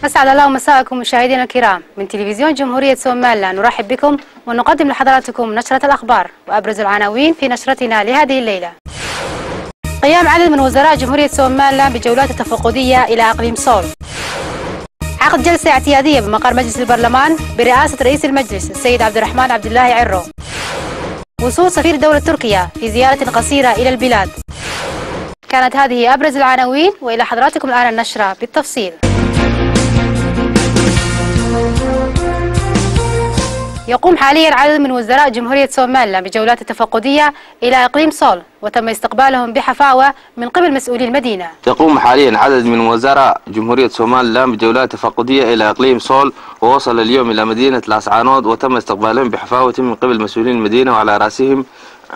أسعد الله مساءكم مشاهدينا الكرام من تلفزيون جمهورية سوماليلاند. نرحب بكم ونقدم لحضراتكم نشرة الأخبار وأبرز العناوين في نشرتنا لهذه الليلة. قيام عدد من وزراء جمهورية سوماليلاند بجولات تفقدية إلى إقليم سول. عقد جلسة اعتيادية بمقر مجلس البرلمان برئاسة رئيس المجلس السيد عبد الرحمن عبد الله عرو. وصول سفير دولة تركيا في زيارة قصيرة إلى البلاد. كانت هذه أبرز العناوين، وإلى حضراتكم الآن النشرة بالتفصيل. يقوم حاليا عدد من وزراء جمهورية سوماليلاند بجولات تفقدية إلى إقليم سول، وتم استقبالهم بحفاوة من قبل مسؤولي المدينة. يقوم حاليا عدد من وزراء جمهورية سوماليلاند بجولات تفقدية إلى إقليم سول، ووصل اليوم إلى مدينة لاسعانود وتم استقبالهم بحفاوة من قبل مسؤولين المدينة، وعلى رأسهم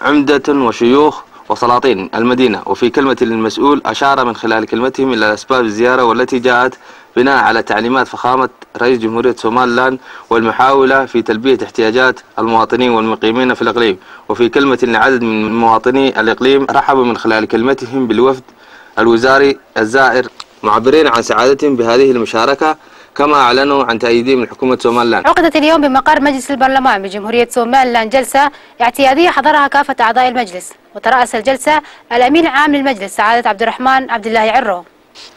عمدة وشيوخ وسلاطين المدينة. وفي كلمة للمسؤول أشار من خلال كلمتهم إلى أسباب الزيارة، والتي جاءت بناء على تعليمات فخامة رئيس جمهورية سوماليلاند والمحاولة في تلبية احتياجات المواطنين والمقيمين في الإقليم. وفي كلمة لعدد من مواطني الإقليم رحبوا من خلال كلمتهم بالوفد الوزاري الزائر، معبرين عن سعادتهم بهذه المشاركة، كما أعلنوا عن تأييدهم لحكومة سوماليلاند. عقدت اليوم بمقر مجلس البرلمان بجمهورية سوماليلاند جلسة اعتيادية حضرها كافة أعضاء المجلس، وترأس الجلسة الأمين العام للمجلس سعادة عبد الرحمن عبد الله عرو.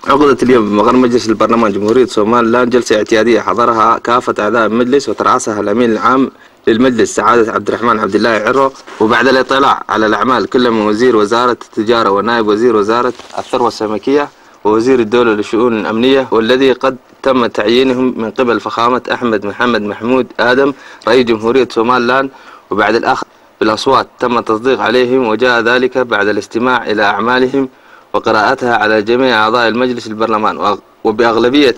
عقدت اليوم بمقر مجلس البرلمان جمهورية سوماليلاند جلسة اعتيادية حضرها كافة أعضاء المجلس، وترأسها الأمين العام للمجلس سعادة عبد الرحمن عبد الله عرو. وبعد الاطلاع على الأعمال كل من وزير وزارة التجارة ونائب وزير وزارة الثروة السمكية ووزير الدولة للشؤون الأمنية، والذي قد تم تعيينهم من قبل فخامة أحمد محمد محمود آدم رئيس جمهورية سوماليلاند، وبعد الأخذ بالأصوات تم التصديق عليهم، وجاء ذلك بعد الاستماع إلى أعمالهم وقراءتها على جميع أعضاء المجلس البرلمان، وبأغلبية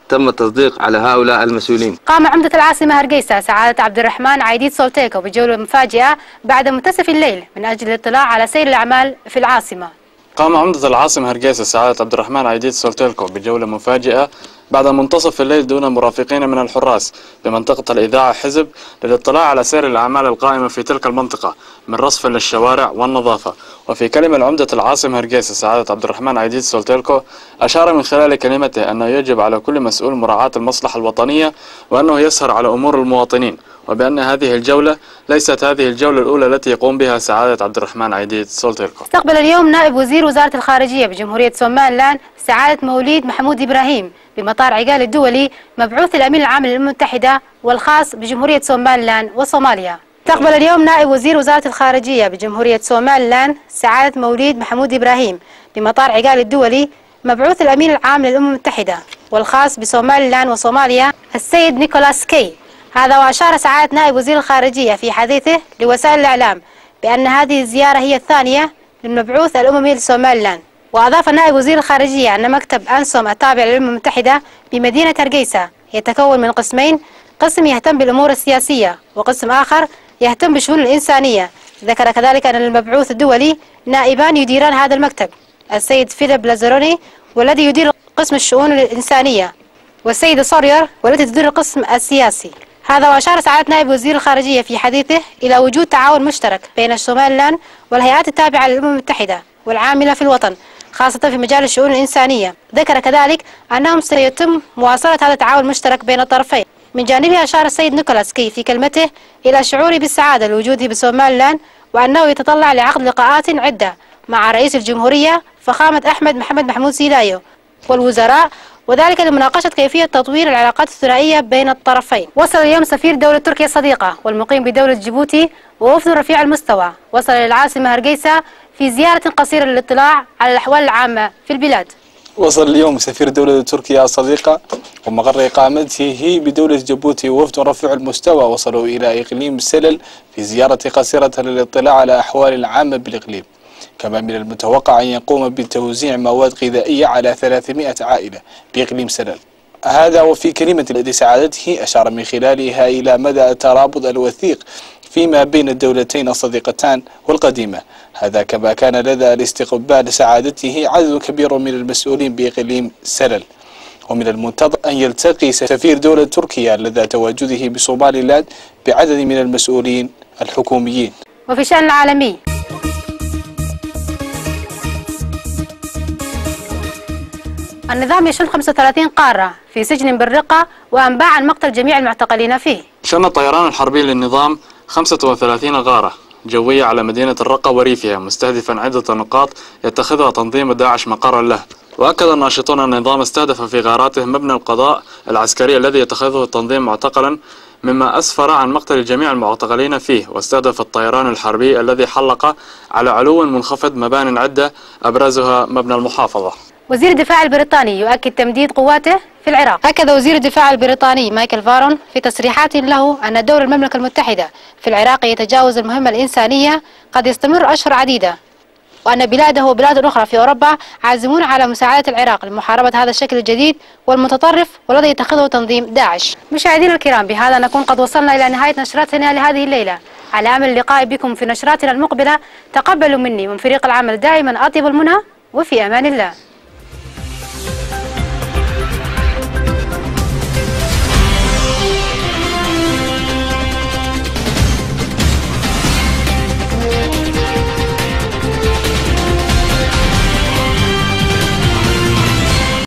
تم التصديق على هؤلاء المسؤولين. قام عمدة العاصمة هرقيسة سعادة عبد الرحمن عيديد سولتيكو بجولة مفاجئة بعد منتصف الليل من أجل الاطلاع على سير الأعمال في العاصمة. قام عمدة العاصمة هرقيسة سعادة عبد الرحمن عيديد سولتيكو بجولة مفاجئة بعد منتصف الليل دون مرافقين من الحراس بمنطقة الإذاعة حزب للاطلاع على سير الأعمال القائمة في تلك المنطقة من رصف للشوارع والنظافة. وفي كلمة عمدة العاصمة هرقيسة سعادة عبد الرحمن عيديد سولتيكو أشار من خلال كلمته أنه يجب على كل مسؤول مراعاة المصلحة الوطنية، وأنه يسهر على أمور المواطنين، وبأن هذه الجولة ليست هذه الجولة الأولى التي يقوم بها سعادة عبد الرحمن عيديد سولتيكو. استقبل اليوم نائب وزير وزارة الخارجية بجمهورية سوماليلاند سعادة موليد محمود إبراهيم بمطار عقال الدولي مبعوث الأمين العام للأمم المتحدة والخاص بجمهورية سوماليلاند وصوماليا. استقبل اليوم نائب وزير وزارة الخارجية بجمهورية سوماليلاند سعادة موليد محمود إبراهيم بمطار عقال الدولي مبعوث الأمين العام للأمم المتحدة والخاص بسوماليلاند وصوماليا السيد نيكولاس كي. هذا وأشار سعادة نائب وزير الخارجية في حديثه لوسائل الإعلام بأن هذه الزيارة هي الثانية للمبعوث الأممي لسوماليلاند. وأضاف نائب وزير الخارجية أن مكتب أنسوم التابع للأمم المتحدة بمدينة هرقيسة يتكون من قسمين، قسم يهتم بالأمور السياسية وقسم آخر يهتم بالشؤون الإنسانية. ذكر كذلك أن المبعوث الدولي نائبان يديران هذا المكتب، السيد فيليب لازاروني والذي يدير قسم الشؤون الإنسانية، والسيدة سورير والتي تدير القسم السياسي. هذا وأشار سعادة نائب وزير الخارجية في حديثه إلى وجود تعاون مشترك بين سوماليلاند والهيئات التابعة للأمم المتحدة والعاملة في الوطن، خاصة في مجال الشؤون الإنسانية. ذكر كذلك أنهم سيتم مواصلة هذا التعاون المشترك بين الطرفين. من جانبه أشار السيد نيكولاس كي في كلمته إلى شعوره بالسعادة لوجوده بسوماليلاند، وأنه يتطلع لعقد لقاءات عدة مع رئيس الجمهورية فخامة أحمد محمد محمود سيلايو والوزراء، وذلك لمناقشة كيفية تطوير العلاقات الثنائية بين الطرفين. وصل اليوم سفير دولة تركيا الصديقة والمقيم بدولة جيبوتي ووفد رفيع المستوى وصل للعاصمة هرقيسة في زيارة قصيرة للاطلاع على الأحوال العامة في البلاد. وصل اليوم سفير دولة تركيا الصديقة ومقر إقامته بدولة جيبوتي ووفد رفيع المستوى وصلوا إلى إقليم سلل في زيارة قصيرة للاطلاع على الأحوال العامة بالإقليم. كما من المتوقع أن يقوم بتوزيع مواد غذائية على 300 عائلة بإقليم سلل. هذا وفي كلمة لسعادته أشار من خلالها إلى مدى الترابط الوثيق فيما بين الدولتين الصديقتان والقديمة. هذا كما كان لدى الاستقبال سعادته عدد كبير من المسؤولين بإقليم سلل. ومن المنتظر أن يلتقي سفير دولة تركيا لدى تواجده بصوماليلاند بعدد من المسؤولين الحكوميين. وفي الشأن العالمي، النظام يشن 35 قارة في سجن بالرقة وأنباء عن مقتل جميع المعتقلين فيه. شن الطيران الحربي للنظام 35 غارة جوية على مدينة الرقة وريفها، مستهدفا عدة نقاط يتخذها تنظيم داعش مقرا له. وأكد الناشطون أن النظام استهدف في غاراته مبنى القضاء العسكري الذي يتخذه التنظيم معتقلا، مما أسفر عن مقتل جميع المعتقلين فيه. واستهدف الطيران الحربي الذي حلق على علو منخفض مبان عدة أبرزها مبنى المحافظة. وزير الدفاع البريطاني يؤكد تمديد قواته في العراق. أكد وزير الدفاع البريطاني مايكل فارون في تصريحات له أن دور المملكة المتحدة في العراق يتجاوز المهمة الإنسانية قد يستمر أشهر عديدة، وأن بلاده وبلاد أخرى في أوروبا عازمون على مساعدة العراق لمحاربة هذا الشكل الجديد والمتطرف والذي يتخذه تنظيم داعش. مشاهدينا الكرام، بهذا نكون قد وصلنا إلى نهاية نشرتنا لهذه الليلة. على أمل اللقاء بكم في نشراتنا المقبلة. تقبلوا مني ومن فريق العمل دائما أطيب المنى، وفي أمان الله.